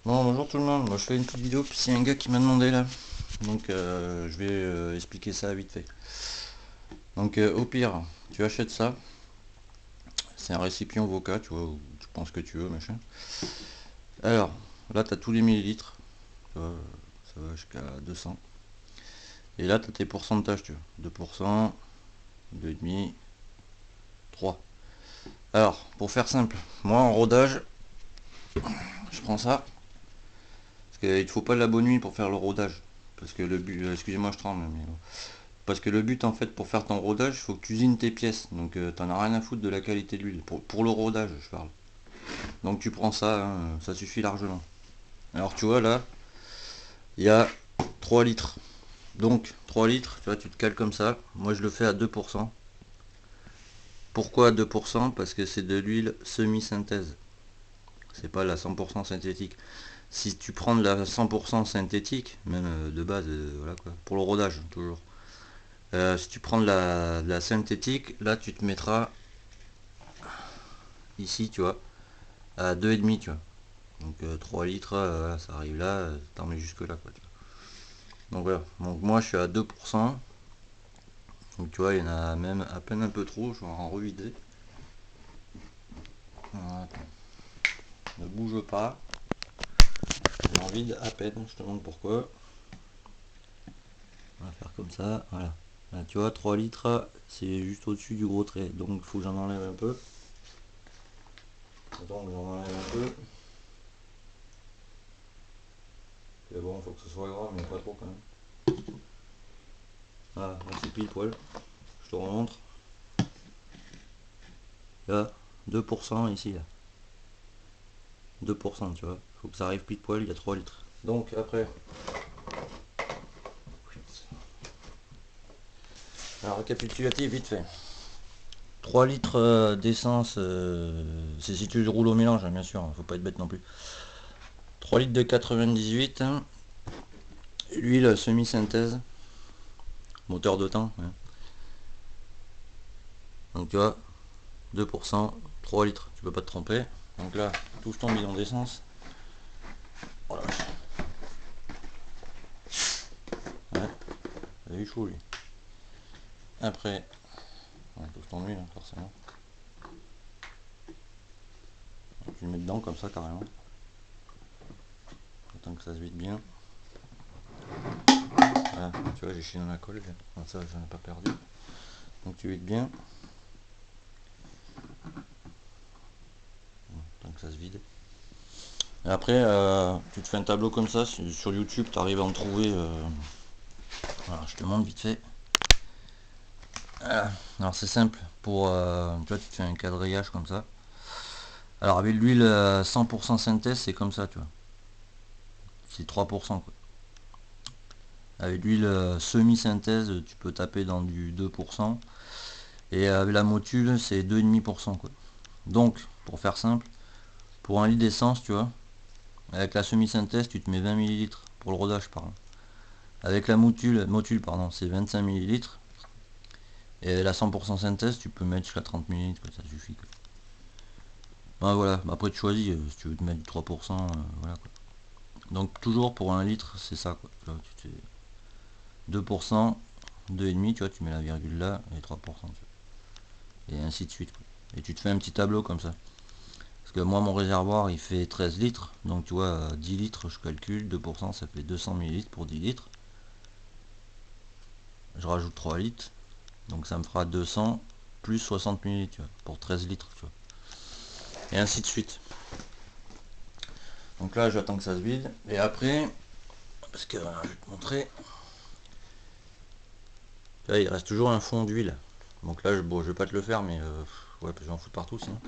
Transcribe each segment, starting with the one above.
Bon, bonjour tout le monde, moi je fais une petite vidéo, puis c'est un gars qui m'a demandé là. Donc je vais expliquer ça vite fait. Donc au pire, tu achètes ça, c'est un récipient Voca, tu vois, où tu penses que tu veux, machin. Alors, là tu as tous les millilitres, tu vois, ça va jusqu'à 200. Et là tu as tes pourcentages, tu vois, 2%, 2,5, 3. Alors, pour faire simple, moi en rodage, je prends ça, parce qu'il ne te faut pas de la bonne nuit pour faire le rodage. Parce que le but, excusez-moi je tremble, mais bon. Parce que le but en fait pour faire ton rodage, il faut que tu usines tes pièces. Donc t'en as rien à foutre de la qualité de l'huile. Pour le rodage je parle. Donc tu prends ça, hein, ça suffit largement. Alors tu vois là, il y a 3 litres. Donc 3 litres, tu vois, tu te cales comme ça. Moi je le fais à 2%. Pourquoi 2%? Parce que c'est de l'huile semi-synthèse. C'est pas la 100% synthétique. Si tu prends de la 100% synthétique, même de base, voilà quoi, pour le rodage toujours. Si tu prends de la synthétique, là tu te mettras ici, tu vois, à 2,5, tu vois. Donc 3 litres, ça arrive là, t'en mets jusque là, quoi. Tu vois. Donc voilà, donc moi je suis à 2%. Donc tu vois, il y en a même à peine un peu trop, je vais en revider. Voilà, ne bouge pas, j'en vide à peine, je te montre pourquoi. On va faire comme ça, voilà. Là, tu vois, 3 litres, c'est juste au-dessus du gros trait, donc il faut que j'en enlève un peu. Donc j'en enlève un peu. Et bon, faut que ce soit gras, mais pas trop quand même. Voilà, là c'est pile poil. Je te remontre. Là, 2% ici, là. 2%, tu vois. Faut que ça arrive pile poil, il y a 3 litres. Donc après, alors récapitulatif vite fait. 3 litres d'essence, c'est si tu le roules au mélange, hein, bien sûr, faut pas être bête non plus. 3 litres de 98, hein, huile semi-synthèse, moteur de temps. Hein. Donc tu vois, 2%, 3 litres, tu peux pas te tromper. Donc là, touche ton bidon d'essence. Oh la vache. Ouais, il est chaud lui. Après, ouais, touche ton huile, hein, forcément. Tu le mets dedans comme ça carrément. Attends que ça se vide bien. Voilà, tu vois, j'ai chié dans la colle. Comme ça, j'en ai pas perdu. Donc tu vides bien. Tant que ça se vide. Et après, tu te fais un tableau comme ça. Sur YouTube, tu arrives à en trouver. Voilà, je te montre vite fait. Voilà. Alors c'est simple. Pour, tu vois, tu te fais un quadrillage comme ça. Alors avec l'huile 100% synthèse, c'est comme ça, tu vois. C'est 3%, quoi. Avec l'huile semi-synthèse, tu peux taper dans du 2%. Et avec la motule, c'est 2,5%, quoi. Donc, pour faire simple, pour un litre d'essence, tu vois, avec la semi-synthèse, tu te mets 20 millilitres pour le rodage, par exemple. Avec la motule pardon, c'est 25 millilitres. Et la 100% synthèse, tu peux mettre jusqu'à 30 millilitres, ça suffit. Quoi. Ben, voilà, après tu choisis, si tu veux te mettre du 3%, voilà quoi. Donc toujours pour un litre, c'est ça quoi. Là, tu fais 2%, 2,5, tu vois, tu mets la virgule là, et 3%, tu vois. Et ainsi de suite. Quoi. Et tu te fais un petit tableau comme ça. Parce que moi, mon réservoir, il fait 13 litres. Donc, tu vois, 10 litres, je calcule. 2%, ça fait 200 millilitres pour 10 litres. Je rajoute 3 litres. Donc, ça me fera 200 plus 60 millilitres, tu vois, pour 13 litres, tu vois. Et ainsi de suite. Donc là, j'attends que ça se vide. Et après, parce que je vais te montrer. Là, il reste toujours un fond d'huile. Donc là, bon, je vais pas te le faire, mais ouais, je vais en foutre partout sinon.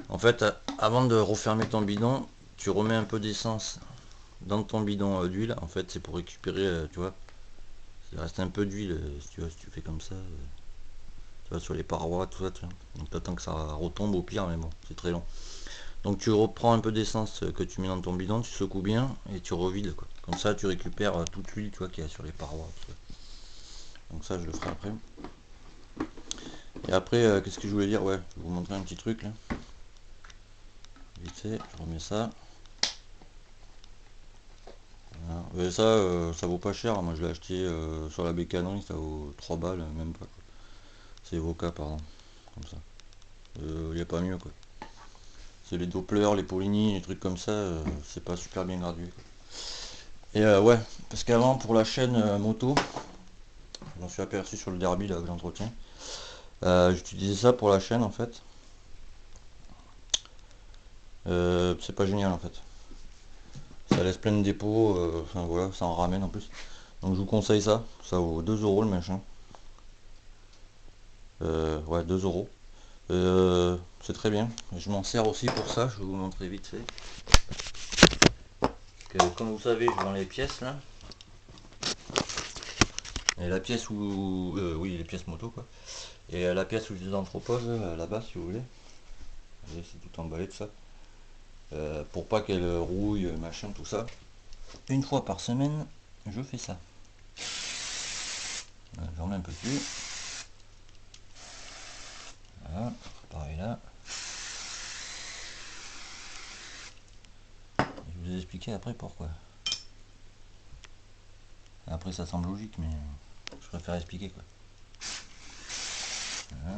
En fait, avant de refermer ton bidon, tu remets un peu d'essence dans ton bidon d'huile. En fait, c'est pour récupérer, tu vois, il reste un peu d'huile, si tu vois, si tu fais comme ça, tu vois, sur les parois, tout ça, tu vois. Donc t'attends que ça retombe au pire, mais bon, c'est très long. Donc tu reprends un peu d'essence que tu mets dans ton bidon, tu secoues bien et tu revides quoi. Comme ça, tu récupères toute l'huile, tu vois, qu'il y a sur les parois. Tout ça. Donc ça, je le ferai après. Et après, qu'est-ce que je voulais dire? Ouais, je vais vous montrer un petit truc là. Vite fait, je remets ça. Mais ça vaut pas cher. Moi je l'ai acheté sur la bécannerie, ça vaut 3 balles, même pas quoi. C'est Evoca, pardon, comme ça. Y a pas mieux quoi. C'est les Doppler, les Polini, les trucs comme ça, c'est pas super bien gradué quoi. Et ouais, parce qu'avant pour la chaîne moto, j'en suis aperçu sur le derby là que j'entretiens. J'utilisais ça pour la chaîne en fait. C'est pas génial en fait. Ça laisse plein de dépôts, enfin voilà, ça en ramène en plus. Donc je vous conseille ça, ça vaut 2 euros le machin. Ouais, 2 euros. C'est très bien. Je m'en sers aussi pour ça, je vais vous montrer vite fait. Comme vous savez, je vends les pièces là. Et la pièce où. Oui, les pièces moto quoi. Et la pièce où je les entrepose, là-bas si vous voulez. C'est tout emballé de ça. Pour pas qu'elle rouille, machin, tout ça. Une fois par semaine, je fais ça. J'en mets un peu plus. Voilà, pareil là. Je vous ai expliqué après pourquoi. Après ça semble logique, mais je préfère expliquer quoi. Voilà.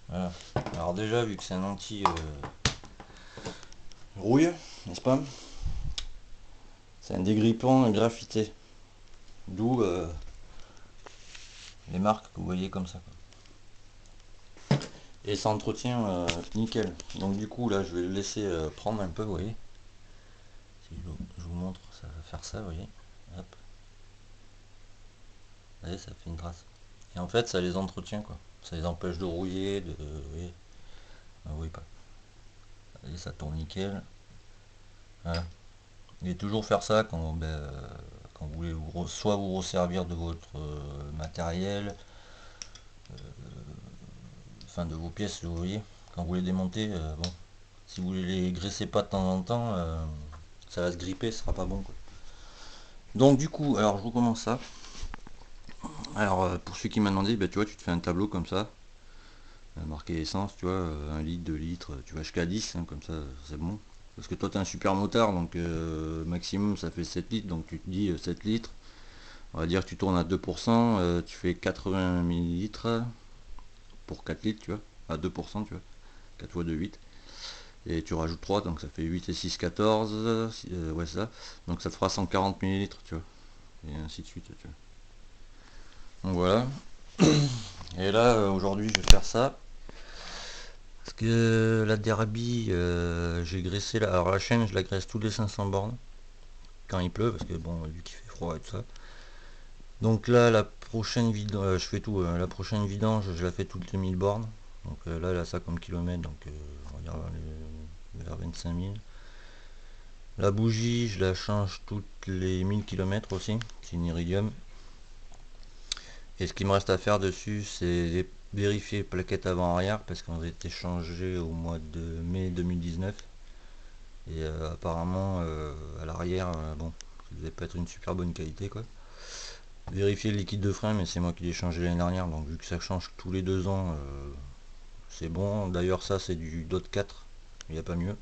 Voilà. Alors déjà, vu que c'est un anti rouille, n'est-ce pas? C'est un dégrippant graphité. D'où les marques que vous voyez comme ça, quoi. Et ça entretient nickel. Donc du coup là je vais le laisser prendre un peu, vous voyez. Si je vous montre, ça va faire ça, vous voyez. Hop. Vous voyez, ça fait une trace. Et en fait ça les entretient quoi. Ça les empêche de rouiller, de. Vous voyez. Ah, oui pas. Vous voyez, ça tourne nickel. Voilà. Et toujours faire ça quand vous voulez soit vous resservir de votre matériel, enfin de vos pièces, vous voyez, quand vous les démontez, bon, si vous les graissez pas de temps en temps, ça va se gripper, ce sera pas bon quoi. Donc du coup, alors je recommence ça. Alors pour ceux qui m'ont demandé, bah, tu vois, tu te fais un tableau comme ça, marqué essence, tu vois, 1 litre, 2 litres, tu vas jusqu'à 10, hein, comme ça c'est bon. Parce que toi tu es un super motard, donc maximum ça fait 7 litres, donc tu te dis 7 litres. On va dire que tu tournes à 2%, tu fais 80 millilitres pour 4 litres, tu vois, à 2%, tu vois, 4 fois 2, 8. Et tu rajoutes 3, donc ça fait 8 et 6, 14, ouais c'est ça. Donc ça te fera 140 millilitres, tu vois, et ainsi de suite, tu vois. Donc voilà. Et là, aujourd'hui, je vais faire ça. Parce que la derby, j'ai graissé la. Alors la chaîne, je la graisse tous les 500 bornes. Quand il pleut, parce que bon, vu qu'il fait froid et tout ça. Donc là, la prochaine vidange, je fais tout. La prochaine vidange, je la fais toutes les 1000 bornes. Donc là, elle a ça comme kilomètre, donc on va dire vers 25 000. La bougie, je la change toutes les 1000 km aussi. C'est une iridium. Et ce qui me reste à faire dessus, c'est vérifier les plaquettes avant-arrière parce qu'on a été changé au mois de mai 2019. Et apparemment, à l'arrière, bon, ça devait pas être une super bonne qualité quoi. Vérifier le liquide de frein, mais c'est moi qui l'ai changé l'année dernière, donc vu que ça change tous les 2 ans, c'est bon. D'ailleurs, ça c'est du DOT 4, il n'y a pas mieux.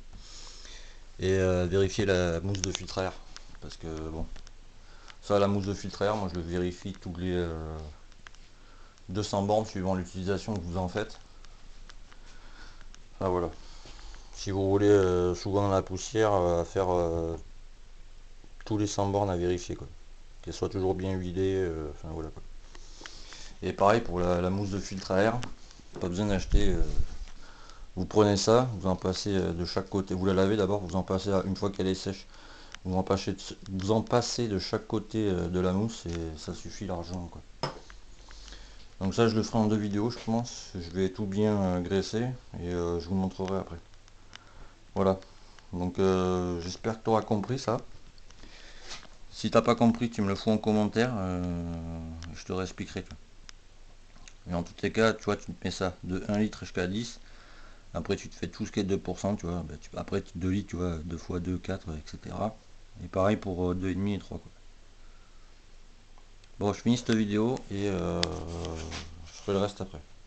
Et vérifier la mousse de filtre à air parce que bon, ça, la mousse de filtre à air, moi je le vérifie tous les 200 bornes suivant l'utilisation que vous en faites. Ah voilà. Si vous roulez souvent dans la poussière, à faire tous les 100 bornes à vérifier quoi. Qu'elle soit toujours bien huilée, enfin voilà quoi. Et pareil pour la mousse de filtre à air, pas besoin d'acheter. Vous prenez ça, vous en passez de chaque côté. Vous la lavez d'abord, vous en passez une fois qu'elle est sèche. Vous en passez de chaque côté de la mousse et ça suffit largement quoi. Donc ça je le ferai en 2 vidéos je pense. Je vais tout bien graisser et je vous montrerai après. Voilà. Donc j'espère que tu auras compris ça. Si t'as pas compris, tu me le fous en commentaire, je te réexpliquerai. Mais en tous les cas, tu vois, tu te mets ça de 1 litre jusqu'à 10. Après tu te fais tout ce qui est 2%, tu vois. Bah, après 2 litres, tu vois, 2 fois 2, 4, etc. Et pareil pour 2,5 et 3 quoi. Bon, je finis cette vidéo et je ferai le reste après.